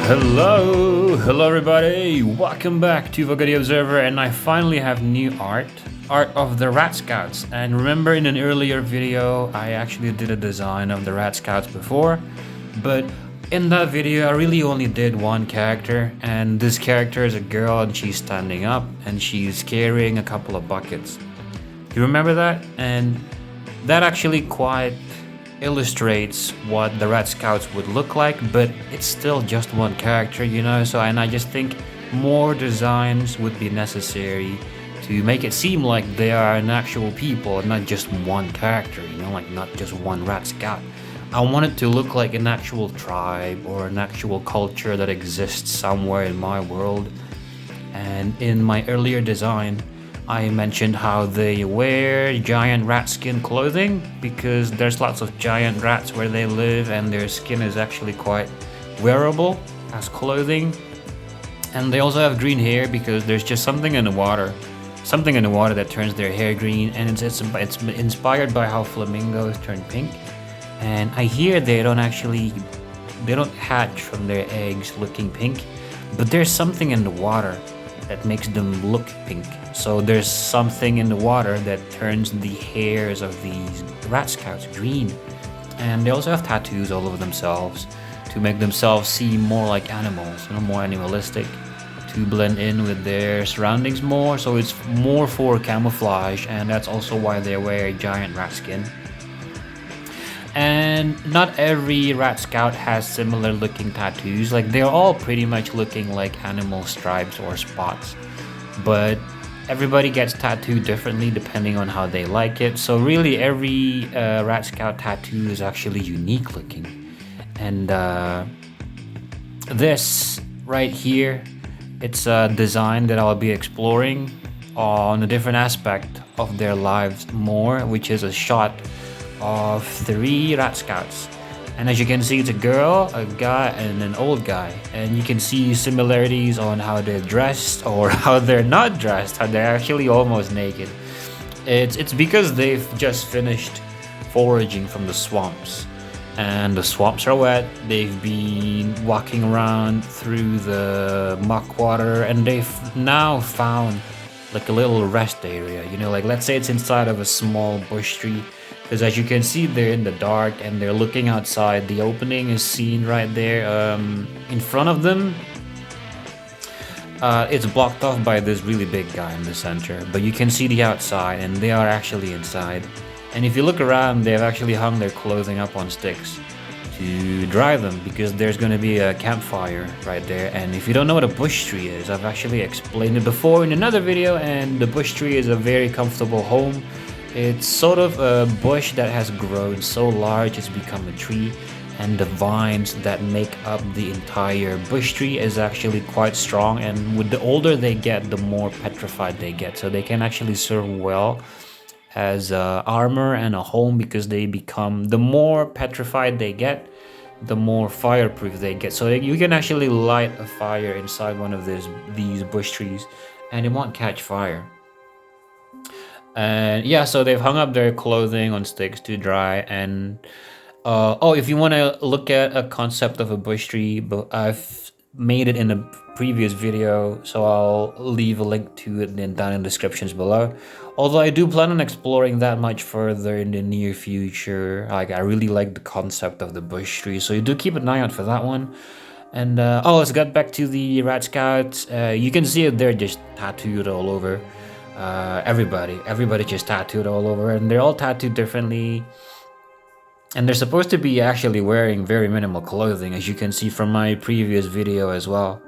Hello everybody, welcome back to the Observer, and I finally have new art of the Rat Scouts. And remember, in an earlier video I actually did a design of the Rat Scouts before, but in that video I really only did one character, and this character is a girl and she's standing up and she's carrying a couple of buckets. You remember that? And that actually quite illustrates what the Rat Scouts would look like, but it's still just one character, you know. And I just think more designs would be necessary to make it seem like they are an actual people and not just one character, you know, like not just one Rat Scout. I want it to look like an actual tribe or an actual culture that exists somewhere in my world. And in my earlier design I mentioned how they wear giant rat skin clothing because there's lots of giant rats where they live, and their skin is actually quite wearable as clothing. And they also have green hair because there's just something in the water that turns their hair green, and it's inspired by how flamingos turn pink. And I hear they don't hatch from their eggs looking pink, but there's something in the water that makes them look pink. So there's something in the water that turns the hairs of these Rat Scouts green. And they also have tattoos all over themselves to make themselves seem more like animals, you know, more animalistic, to blend in with their surroundings more. So it's more for camouflage, and that's also why they wear giant rat skin. And not every Rat Scout has similar looking tattoos. Like, they're all pretty much looking like animal stripes or spots, but everybody gets tattooed differently depending on how they like it. So really every Rat Scout tattoo is actually unique looking. And this right here, it's a design that I'll be exploring on a different aspect of their lives more, which is a shot of 3 Rat Scouts. And as you can see, it's a girl, a guy, and an old guy. And you can see similarities on how they're dressed or how they're not dressed, how they're actually almost naked. It's because they've just finished foraging from the swamps. And the swamps are wet. They've been walking around through the muck water, and they've now found like a little rest area. You know, like let's say it's inside of a small bush tree. Because as you can see, they're in the dark and they're looking outside. The opening is seen right there in front of them. It's blocked off by this really big guy in the center, but you can see the outside, and they are actually inside. And if you look around, they've actually hung their clothing up on sticks to dry them, because there's going to be a campfire right there. And if you don't know what a bush tree is, I've actually explained it before in another video, and the bush tree is a very comfortable home. It's sort of a bush that has grown so large it's become a tree, and the vines that make up the entire bush tree is actually quite strong, and with the older they get, the more petrified they get. So they can actually serve well as armor and a home, because they become, the more petrified they get, the more fireproof they get. So you can actually light a fire inside one of these bush trees and it won't catch fire. And yeah, so they've hung up their clothing on sticks to dry. And if you want to look at a concept of a bush tree, but I've made it in a previous video, so I'll leave a link to it down in the descriptions below. Although I do plan on exploring that much further in the near future. Like, I really like the concept of the bush tree, so you do keep an eye out for that one. And let's get back to the Rat Scouts. You can see it, they're just tattooed all over. Everybody just tattooed all over, and they're all tattooed differently, and they're supposed to be actually wearing very minimal clothing, as you can see from my previous video as well.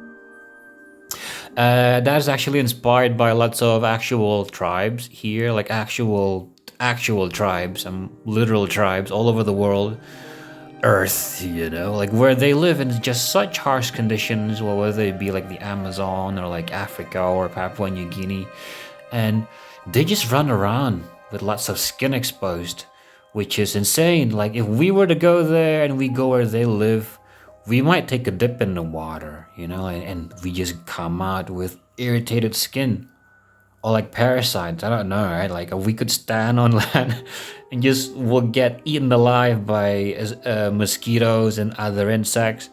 That is actually inspired by lots of actual tribes here, like actual tribes and literal tribes all over the world, Earth, you know, like where they live in just such harsh conditions, or whether it be like the Amazon or like Africa or Papua New Guinea. And they just run around with lots of skin exposed, which is insane. Like, if we were to go there and we go where they live, we might take a dip in the water, you know, and we just come out with irritated skin. Or like parasites, I don't know, right? Like, if we could stand on land and just will get eaten alive by mosquitoes and other insects.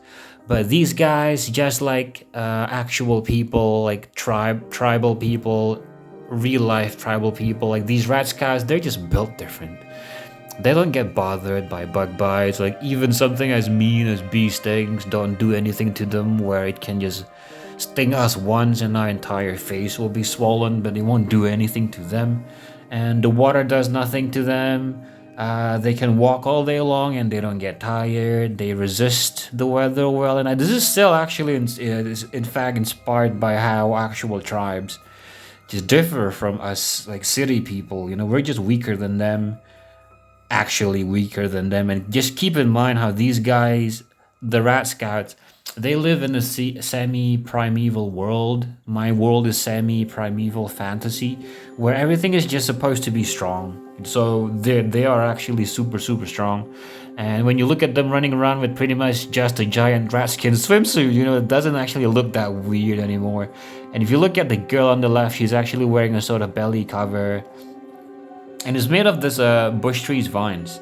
But these guys, just like actual people, like tribal people, real life tribal people, like these rat scouts, they're just built different. They don't get bothered by bug bites, like even something as mean as bee stings don't do anything to them, where it can just sting us once and our entire face will be swollen, but it won't do anything to them. And the water does nothing to them. They can walk all day long and they don't get tired. They resist the weather well. And this is still actually, in fact, inspired by how actual tribes just differ from us, like city people. You know, we're just weaker than them, actually weaker than them. And just keep in mind how these guys, the Rat Scouts, they live in a semi-primeval world. My world is semi-primeval fantasy, where everything is just supposed to be strong. So they are actually super strong. And when you look at them running around with pretty much just a giant rat skin swimsuit, you know, it doesn't actually look that weird anymore. And if you look at the girl on the left, she's actually wearing a sort of belly cover. And it's made of this bush tree's vines,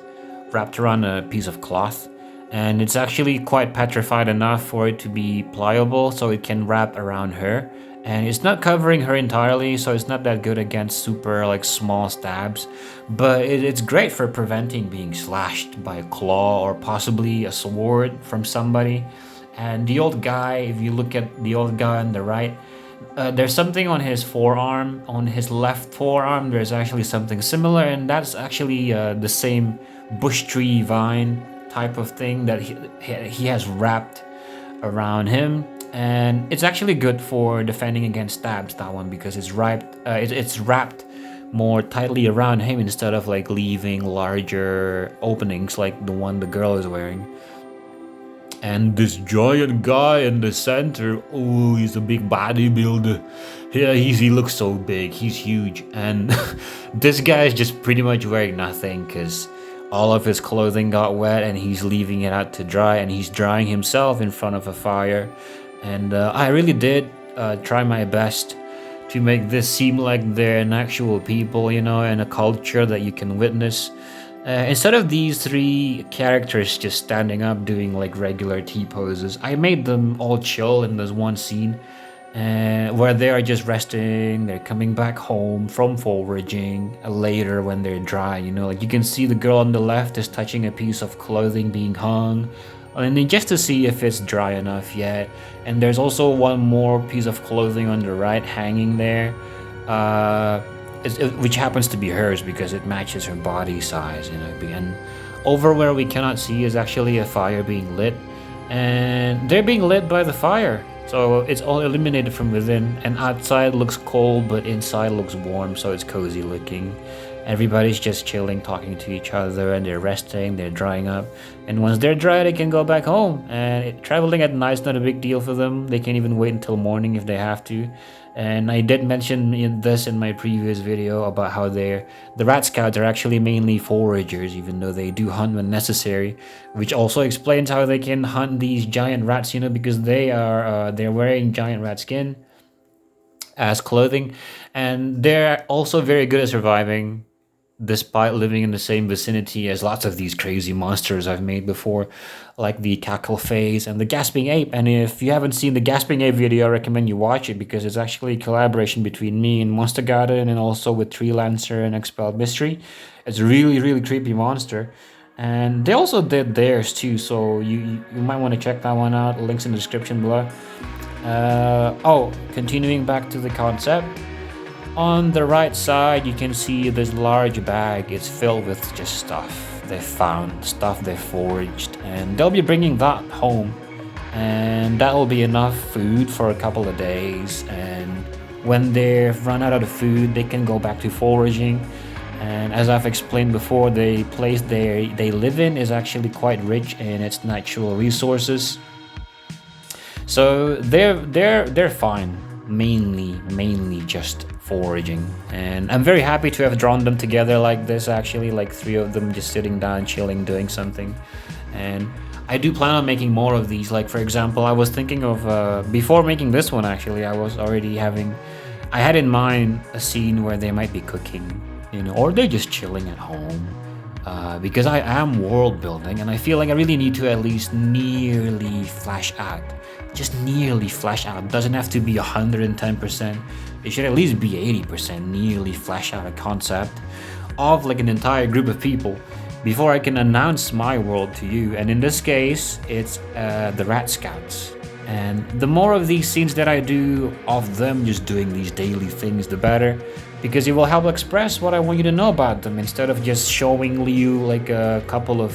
wrapped around a piece of cloth. And it's actually quite petrified enough for it to be pliable, so it can wrap around her. And it's not covering her entirely, so it's not that good against super like small stabs. But it's great for preventing being slashed by a claw or possibly a sword from somebody. And the old guy, if you look at the old guy on the right, there's something on his forearm, on his left forearm, there's actually something similar, and that's actually the same bush tree vine type of thing that he has wrapped around him. And it's actually good for defending against stabs, that one, because it's wrapped more tightly around him instead of like leaving larger openings like the one the girl is wearing. And this giant guy in the center, oh, he's a big bodybuilder. Yeah, he looks so big, he's huge. And this guy is just pretty much wearing nothing because all of his clothing got wet and he's leaving it out to dry, and he's drying himself in front of a fire. And I really did try my best to make this seem like they're an actual people, you know, and a culture that you can witness. Instead of these three characters just standing up doing like regular T-poses, I made them all chill in this one scene where they are just resting, they're coming back home from foraging later when they're dry, you know, like you can see the girl on the left is touching a piece of clothing being hung, and then just to see if it's dry enough yet. And there's also one more piece of clothing on the right hanging there, which happens to be hers because it matches her body size, you know. And over where we cannot see is actually a fire being lit, and they're being lit by the fire. So it's all illuminated from within, and outside looks cold, but inside looks warm, so it's cozy looking. Everybody's just chilling, talking to each other, and they're resting, they're drying up. And once they're dry, they can go back home. And traveling at night is not a big deal for them. They can even wait until morning if they have to. And I did mention this in my previous video about how the Rat Scouts are actually mainly foragers, even though they do hunt when necessary, which also explains how they can hunt these giant rats, you know, because they're wearing giant rat skin as clothing, and they're also very good at surviving despite living in the same vicinity as lots of these crazy monsters I've made before, like the cackle phase and the gasping ape. And if you haven't seen the gasping ape video, I recommend you watch it because it's actually a collaboration between me and Monstergarden and also with Treelancer and ExpelledMystery. It's a really creepy monster, and they also did theirs too, so you might want to check that one out. Links in the description below. Continuing back to the concept. On the right side, you can see this large bag. It's filled with just stuff they found, stuff they foraged, and they'll be bringing that home. And that will be enough food for a couple of days. And when they've run out of the food, they can go back to foraging. And as I've explained before, the place they live in is actually quite rich in its natural resources. So they're fine, mainly just foraging. And I'm very happy to have drawn them together like this, actually, like three of them just sitting down, chilling, doing something. And I do plan on making more of these. Like, for example, I was thinking of, before making this one, actually, I had in mind a scene where they might be cooking, you know, or they're just chilling at home. because I am world building and I feel like I really need to at least nearly flesh out. Just nearly flesh out. It doesn't have to be 110%. It should at least be 80% nearly flesh out a concept of like an entire group of people before I can announce my world to you. And in this case, it's the Rat Scouts. And the more of these scenes that I do of them just doing these daily things, the better, because it will help express what I want you to know about them instead of just showing you like a couple of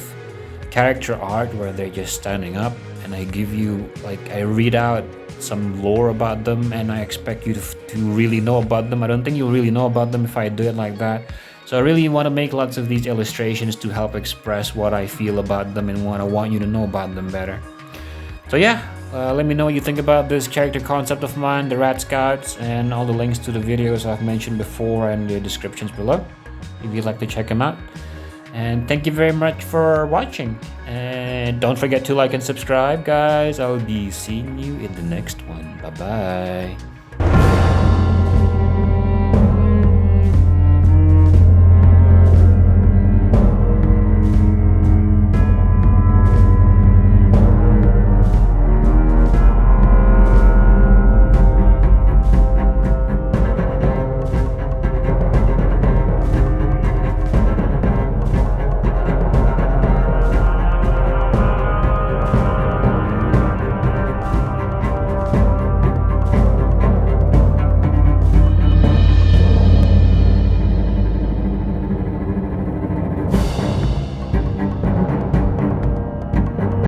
character art where they're just standing up and I give you, like, I read out some lore about them and I expect you to really know about them. I don't think you'll really know about them if I do it like that. So I really want to make lots of these illustrations to help express what I feel about them and what I want you to know about them better. So yeah, let me know what you think about this character concept of mine, the Rat Scouts, and all the links to the videos I've mentioned before and the descriptions below if you'd like to check them out. And thank you very much for watching. And don't forget to like and subscribe, guys. I'll be seeing you in the next one. Bye bye.